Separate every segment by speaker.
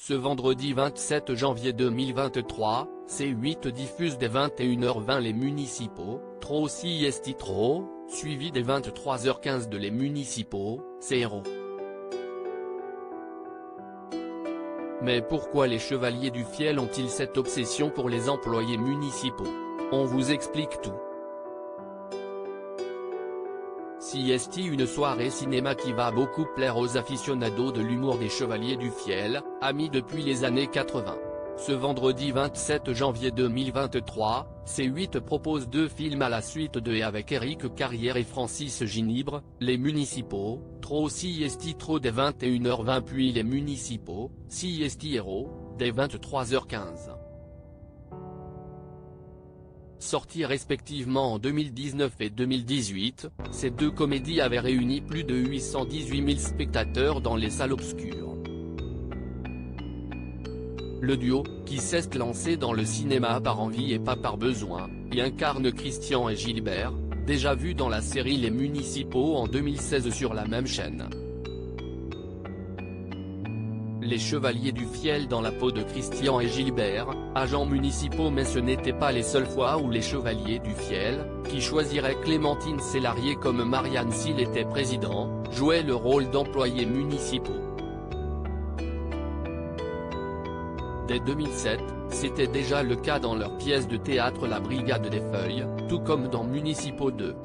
Speaker 1: Ce vendredi 27 janvier 2023, C8 diffuse dès 21h20 les municipaux, Tro si esti tro, suivi dès 23h15 de les municipaux, Cero. Mais pourquoi les Chevaliers du Fiel ont-ils cette obsession pour les employés municipaux? On vous explique tout. Siesti, une soirée cinéma qui va beaucoup plaire aux aficionados de l'humour des Chevaliers du Fiel, amis depuis les années 80. Ce vendredi 27 janvier 2023, C8 propose 2 films à la suite de et avec Éric Carrière et Francis Ginibre, Les Municipaux, Tro si esti tro dès 21h20 puis Les Municipaux, si esti héros, dès 23h15. Sortis respectivement en 2019 et 2018, ces 2 comédies avaient réuni plus de 818 000 spectateurs dans les salles obscures. Le duo, qui s'est lancé dans le cinéma par envie et pas par besoin, y incarne Christian et Gilbert, déjà vus dans la série Les Municipaux en 2016 sur la même chaîne. Les Chevaliers du Fiel dans la peau de Christian et Gilbert, agents municipaux. Mais ce n'étaient pas les seules fois où les Chevaliers du Fiel, qui choisiraient Clémentine Célarier comme Marianne s'il était président, jouaient le rôle d'employés municipaux. Dès 2007, c'était déjà le cas dans leur pièce de théâtre La Brigade des Feuilles, tout comme dans Municipaux 2.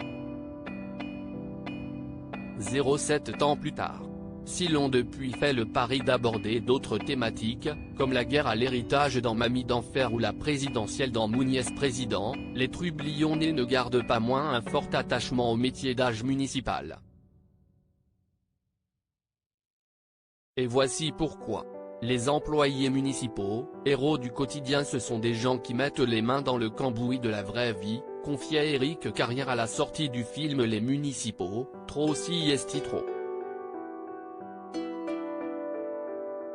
Speaker 1: 07 ans plus tard. Si l'on depuis fait le pari d'aborder d'autres thématiques, comme la guerre à l'héritage dans Mamie d'Enfer ou la présidentielle dans Mouniès Président, les Trublionnais ne gardent pas moins un fort attachement au métier d'âge municipal. Et voici pourquoi. Les employés municipaux, héros du quotidien, ce sont des gens qui mettent les mains dans le cambouis de la vraie vie, confiait Éric Carrière à la sortie du film Les Municipaux, Tro si esti tro.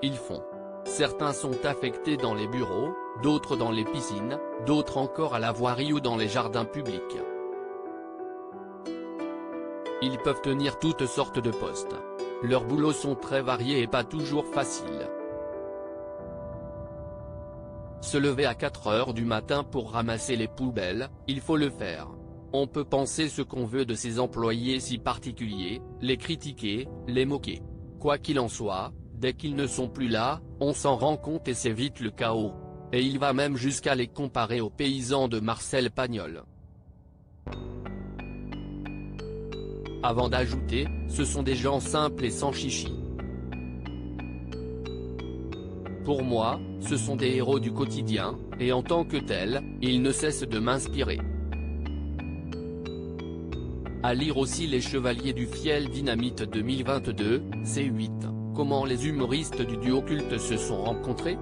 Speaker 1: Ils font. Certains sont affectés dans les bureaux, d'autres dans les piscines, d'autres encore à la voirie ou dans les jardins publics. Ils peuvent tenir toutes sortes de postes. Leurs boulots sont très variés et pas toujours faciles. Se lever à 4 heures du matin pour ramasser les poubelles, il faut le faire. On peut penser ce qu'on veut de ces employés si particuliers, les critiquer, les moquer. Quoi qu'il en soit, dès qu'ils ne sont plus là, on s'en rend compte et c'est vite le chaos. Et il va même jusqu'à les comparer aux paysans de Marcel Pagnol. Avant d'ajouter, ce sont des gens simples et sans chichi. Pour moi, ce sont des héros du quotidien, et en tant que tels, ils ne cessent de m'inspirer. À lire aussi Les Chevaliers du Fiel Dynamite 2022, C8, comment les humoristes du duo culte se sont rencontrés.